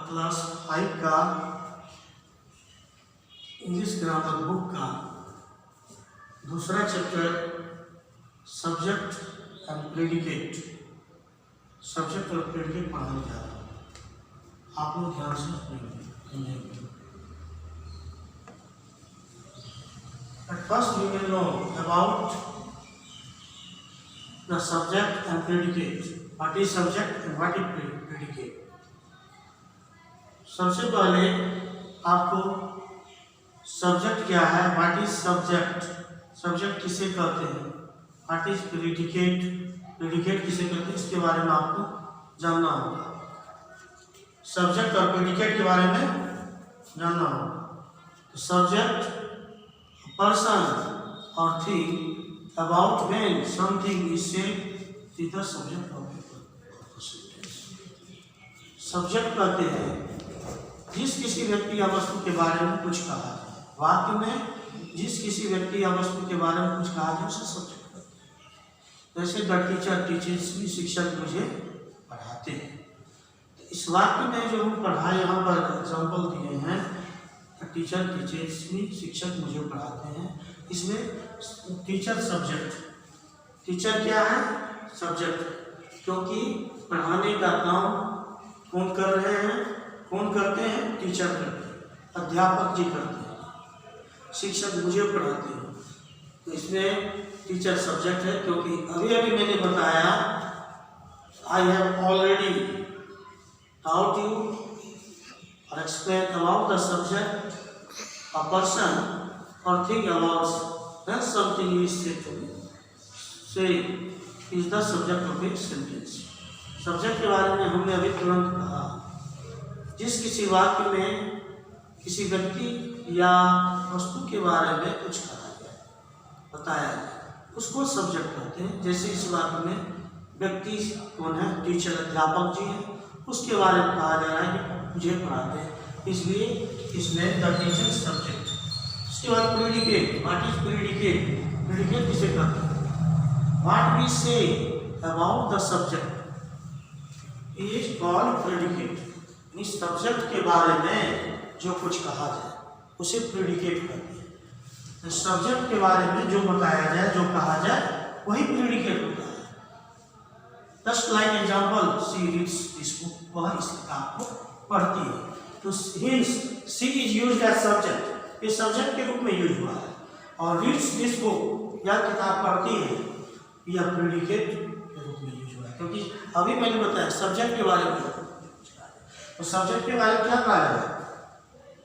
Class 5 का English grammar book का दूसरा चैप्टर सब्जेक्ट एंड प्रेडिकेट पढ़ाने जा रहा हूँ। आप लोग ध्यान से सुनेंगे। At first we will know about the subject and predicate. What is subject and what is predicate? सबसे पहले आपको सब्जेक्ट क्या है, व्हाट इज सब्जेक्ट किसे कहते हैं, व्हाट इज प्रेडिकेट किसे कहते हैं, इसके बारे में आपको जानना होगा। सब्जेक्ट और प्रेडिकेट के बारे में जानना होगा। तो subject person or thing about when something is said is the subject of sentence. Subject कहते हैं जिस किसी व्यक्ति या वस्तु के बारे में कुछ कहा जाए, वाक्य में जिस किसी व्यक्ति या वस्तु के बारे में कुछ कहा जाए उसे सब्जेक्ट कहते हैं। जैसे द टीचर टीचर्स भी, शिक्षक मुझे पढ़ाते हैं। तो इस वाक्य में जो हम पढ़ाए, यहाँ पर एग्जाम्पल दिए हैं, टीचर टीचर्स भी, शिक्षक मुझे पढ़ाते हैं। इसमें टीचर सब्जेक्ट, टीचर क्या है, सब्जेक्ट, क्योंकि पढ़ाने का काम कौन कर रहे हैं, कौन करते हैं, टीचर करते हैं, अध्यापक जी करते हैं। शिक्षक मुझे पढ़ाते हैं, तो इसमें टीचर सब्जेक्ट है। क्योंकि अभी मैंने बताया, I have already taught you or explain about the subject, a person or thing about when something is said to me, say is the subject of a sentence. Subject के बारे में हमने अभी तुरंत कहा, जिस किसी वाक्य में किसी व्यक्ति या वस्तु के बारे में कुछ कहा जाए, बताया जाए, उसको सब्जेक्ट कहते हैं। जैसे इस वाक्य में व्यक्ति कौन है, टीचर अध्यापक जी है, उसके बारे में कहा जा रहा है कि मुझे पढ़ाते हैं, इसलिए इसमें द टीचर सब्जेक्ट। उसके बाद प्रेडिकेट, व्हाट इज प्रेडिकेट किसे कहते हैं, what we say about the subject is called predicate. इस सब्जेक्ट के बारे में जो कुछ कहा जाए उसे प्रेडिकेट कहते हैं। तो सब्जेक्ट के बारे में जो बताया जाए, जो कहा जाए, वही प्रेडिकेट होता है। Just like example, she reads this book, वह इस किताब को पढ़ती है। तो hence she is used as subject, ये सब्जेक्ट के रूप में यूज हुआ है। और रीड्स दिस बुक, यह किताब पढ़ती है, यह प्रेडिकेट के रूप में यूज हुआ है। क्योंकि अभी मैंने बताया सब्जेक्ट के बारे में, तो सब्जेक्ट के बारे में क्या कहा जाए,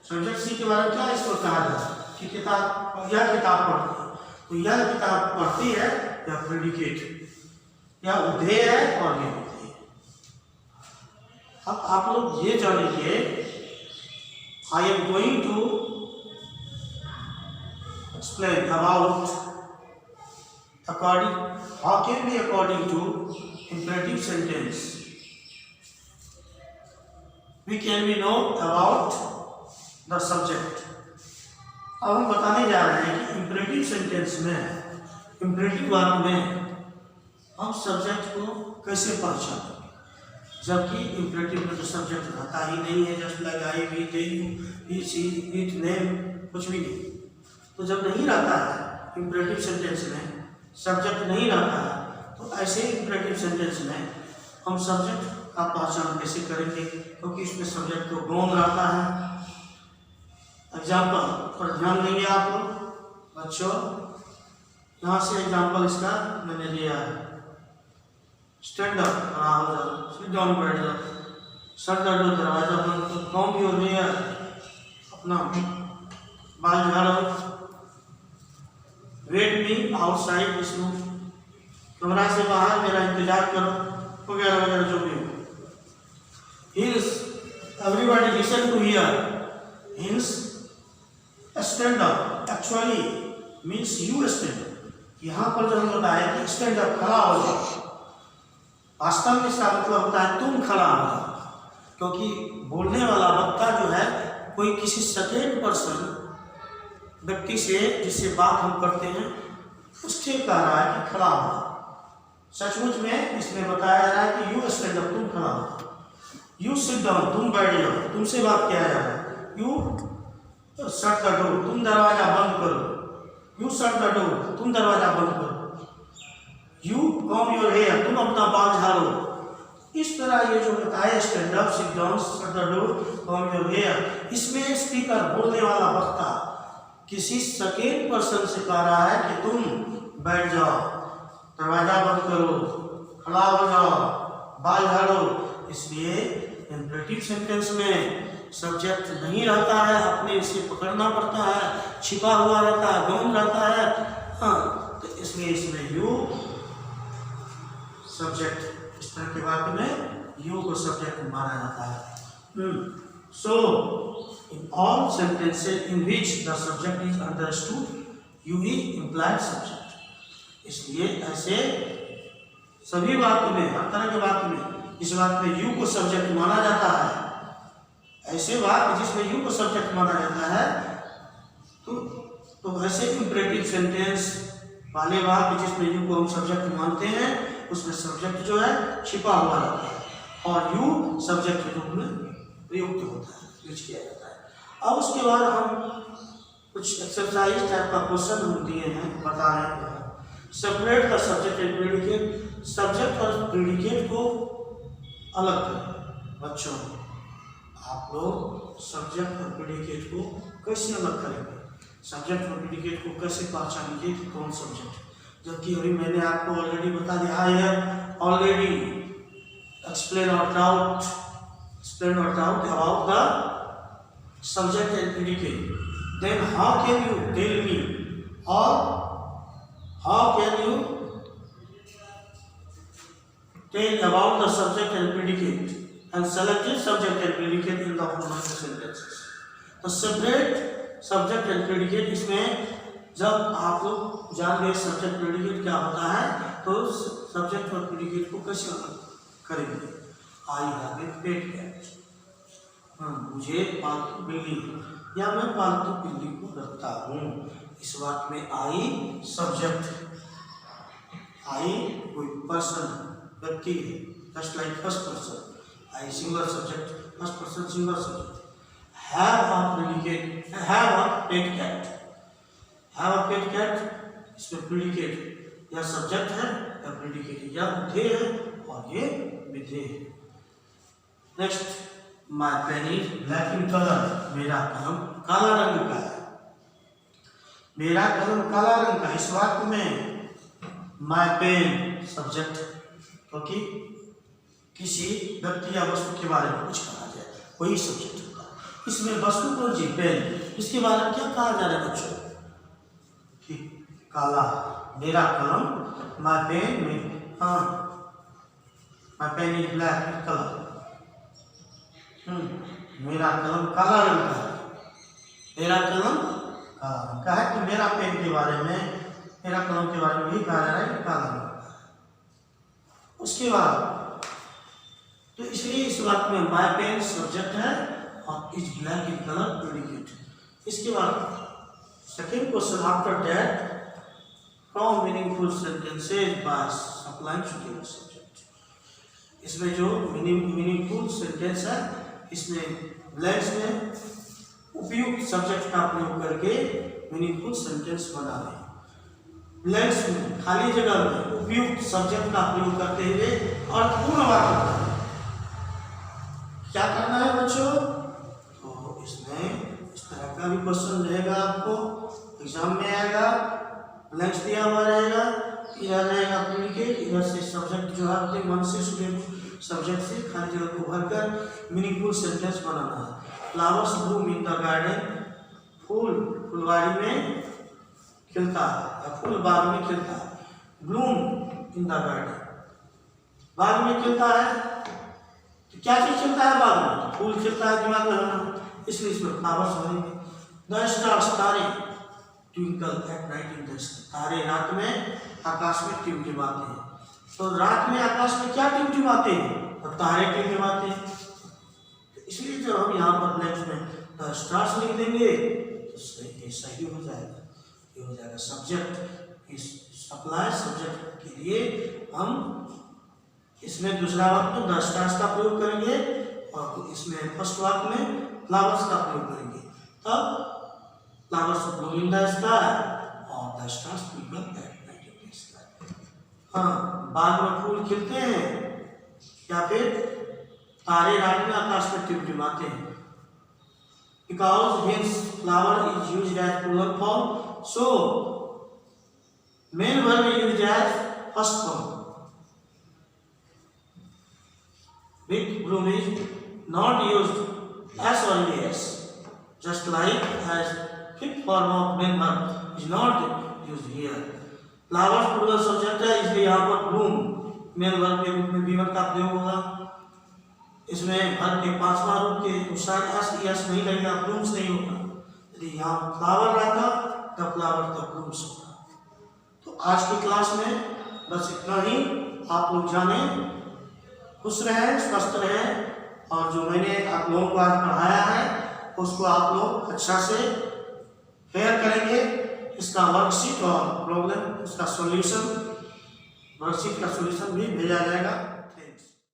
सब्जेक्ट सी के बारे में क्या इसको कहा जाए कि किताब, यह किताब पढ़ती है, तो यह किताब पढ़ती है, यह प्रेडिकेट, यह उधेय है और यह उधेय। अब आप लोग ये जानिए, I am going to explain about according, how can be according to imperative sentence, we can be know about the subject। अब हम बताने जा रहे हैं कि imperative sentence में, imperative वाक्य में हम सब्जेक्ट को कैसे पहचानें, जबकि imperative में तो सब्जेक्ट रहता ही नहीं है। Just like I, we, they, you, he, she, it, name, कुछ भी नहीं। तो जब नहीं रहता है imperative sentence में, सब्जेक्ट नहीं रहता है, तो ऐसे इंपरेटिव सेंटेंस में हम सब्जेक्ट का पहचान कैसे करेंगे, क्योंकि इसमें सब्जेक्ट को गौण रहता है। एग्जाम्पल पर ध्यान देंगे आप लोग बच्चों। यहाँ से एग्जाम्पल इसका मैंने लिया है, स्टैंड अप, खड़ा हो जाओ, सिट डाउन, बैठ जाओ, सर दर्द हो, दरवाजा बंद, तो कौन भी हो रही है, अपना बाल झाड़ो, wait me outside this room, कमरा से बाहर मेरा इंतजार करो, वगैरह वगैरह जो भी हो। Hence everybody listen to here, hence stand up actually means you stand up. यहाँ पर जो हम बताया कि स्टैंड अप, खड़ा हो जाओ, वास्तव में इसका मतलब होता है तुम खड़ा हो जाओ। क्योंकि बोलने वाला वक्ता जो है कोई किसी सेकेंड पर्सन व्यक्ति से जिससे बात हम करते हैं उससे कह रहा है कि खड़ा हो। सचमुच में इसमें बताया जा रहा है कि यू स्टैंड अप, तुम खड़ा हो। यू सिट डाउन, तुम बैठ जाओ, तुमसे बात किया जा रहा है। यू शट द डोर, तुम दरवाजा बंद करो। यू शट द डोर, तुम दरवाजा बंद करो। यू कॉम योर हेयर, तुम अपना बाल झाड़ो। इस तरह ये जो बताया stand up, sit down, shut the door, comb your hair, इसमें स्पीकर बोलने वाला वक्ता किसी सेकेंड पर्सन से कह रहा है कि तुम बैठ जाओ, दरवाजा बंद करो, खड़ा हो जाओ, बाल झाड़ो। इसलिए इंपरेटिव सेंटेंस में सब्जेक्ट नहीं रहता है, अपने से पकड़ना पड़ता है, छिपा हुआ रहता है, गौन रहता है। हाँ, तो इसलिए इसमें यू सब्जेक्ट, इस तरह के वाक्य में यू को सब्जेक्ट माना जाता है। So in all sentences in which the subject is understood, you is implied subject. इसलिए ऐसे सभी वाक्य में, हर तरह के वाक्य में इस वाक्य में यू को सब्जेक्ट माना जाता है। ऐसे वाक्य जिसमें यू को सब्जेक्ट माना जाता है तो ऐसे इंपरेटिव सेंटेंस वाले वाक्य जिसमें यू को हम सब्जेक्ट मानते हैं, उसमें सब्जेक्ट जो है छिपा हुआ रहता है और यू सब्जेक्ट के रूप में प्रयुक्त होता है, यूज किया जाता है। अब उसके बाद हम कुछ एक्सरसाइज टाइप का क्वेश्चन हम दिए हैं, बता रहे हैं। Separate the subject and predicate, subject और प्रेडिकेट को अलग करें। बच्चों, आप लोग सब्जेक्ट और प्रेडिकेट को कैसे अलग करेंगे? सब्जेक्ट और प्रेडिकेट को कैसे पहचानेंगे कि कौन सब्जेक्ट? जबकि अभी मैंने आपको ऑलरेडी बता दिया है, ऑलरेडी एक्सप्लेन और doubt about the subject and predicate. Then how can you tell me, और how can you tell about the subject and predicate and selected subject and predicate in the following sentences? तो separate subject and predicate, इसमें जब आप लोग जान गए subject predicate क्या होता है, तो सब्जेक्ट और प्रेडिकेट को कैसे अलग करेंगे? I have a pet cat, मुझे पालतू बिल्ली, या मैं पालतू बिल्ली को रखता हूँ। इस वाक्य में आई सब्जेक्ट, आई कोई पर्सन, व्यक्ति है, just like first person, I singular subject, first person singular subject. Have a predicate, have a pet cat, have a pet cat, इसमें प्रेडिकेट या सब्जेक्ट है या प्रेडिकेट, या उधे है और ये विधेय है। Next, my pen is black in colour, मेरा कलम काला रंग का है। मेरा कलम काला रंग का, इस वाक्य में माय पेन सब्जेक्ट, क्योंकि किसी व्यक्ति या वस्तु के बारे में कुछ कहा जाए वही सब्जेक्ट होता है। इसमें वस्तु कौन सी? पेन। इसके बारे में क्या कहा जा रहा है बच्चों? कि काला, मेरा कलम, माय पेन में, my pen is black in colour, मेरा कलम काला रंग का है। मेरा कलम काला है कि मेरा पेन के बारे में, मेरा कलम के बारे में भी कहा जा रहा है कि काला रंग का है। उसके बाद तो इसलिए इस वाक्य में माय पेन सब्जेक्ट है और is black in colour predicate. इसके बाद second question, after that from meaningful sentences by supplying suitable subject. इसमें जो मीनिंगफुल सेंटेंस है, इसमें ब्लैंक्स में उपयुक्त सब्जेक्ट का प्रयोग करके मीनिंगफुल सेंटेंस बना रहे हैं। ब्लैंक्स में, खाली जगह में उपयुक्त सब्जेक्ट का प्रयोग करते हुए अर्थपूर्ण वाक्य बनाना। क्या करना है बच्चों? तो इसमें इस तरह का भी क्वेश्चन रहेगा, आपको एग्जाम में आएगा। ब्लैंक्स दिया हुआ रहेगा, इधर रहेगा प्रेडिकेट, इधर से सब्जेक्ट जो है अपने मन से स्टूडेंट सब्जेक्ट से खाली जगह को भरकर मीनिंगफुल सेंटेंस बनाना है। Flowers bloom in the garden, फूल फुलवारी में खिलता है या फूल बाग में खिलता है। ब्लूम इन द गार्डन, बाग में खिलता है, तो क्या चीज खिलता है बाग में? फूल खिलता है, दिमाग लगाना, इसलिए इसमें फ्लावर्स बनेंगे। द स्टार्स, तारे, twinkle at night in the sky, तारे रात में आकाश में टिमटिमाते हैं। तो रात में आकाश में क्या टिमटिमाते हैं? तो तारे टिमटिमाते हैं। इसलिए जब हम यहाँ पर ब्लैंक्स में द स्टार्स लिख देंगे तो सही हो जाएगा, ये हो जाएगा सब्जेक्ट। इस सप्लाई सब्जेक्ट के लिए हम इसमें दूसरा वाक्य द स्टार्स का प्रयोग करेंगे और इसमें फर्स्ट वाक्य में फ्लावर्स का प्रयोग करेंगे, तब flowers bloom in the sky और the stars twinkle at night in the sky. हाँ, बाग में फूल खिलते हैं या फिर तारे रात में आकाश में टिमटिमाते हैं। Because his flower is used as plural form, so main verb is used as first form. Big bloom is not used as or as, just like as fifth form of main verb is not used here. Flowers plural subject है, इसलिए यहाँ पर bloom main verb के रूप में V1 का प्रयोग होगा। इसमें वर्ब के पांचवा रूप के अनुसार एस नहीं लगेगा, ब्लूम्स नहीं होगा। यदि यहाँ फ्लावर रहता तब फ्लावर तब ब्लूम्स होगा। तो आज की क्लास में बस इतना ही। आप लोग जाने, खुश रहें, स्वस्थ रहें, और जो मैंने आप लोगों को आज पढ़ाया है उसको आप लोग अच्छा से फेयर करेंगे। इसका वर्कशीट और प्रॉब्लम, उसका सॉल्यूशन, वर्कशीट का सॉल्यूशन भी भेजा जाएगा।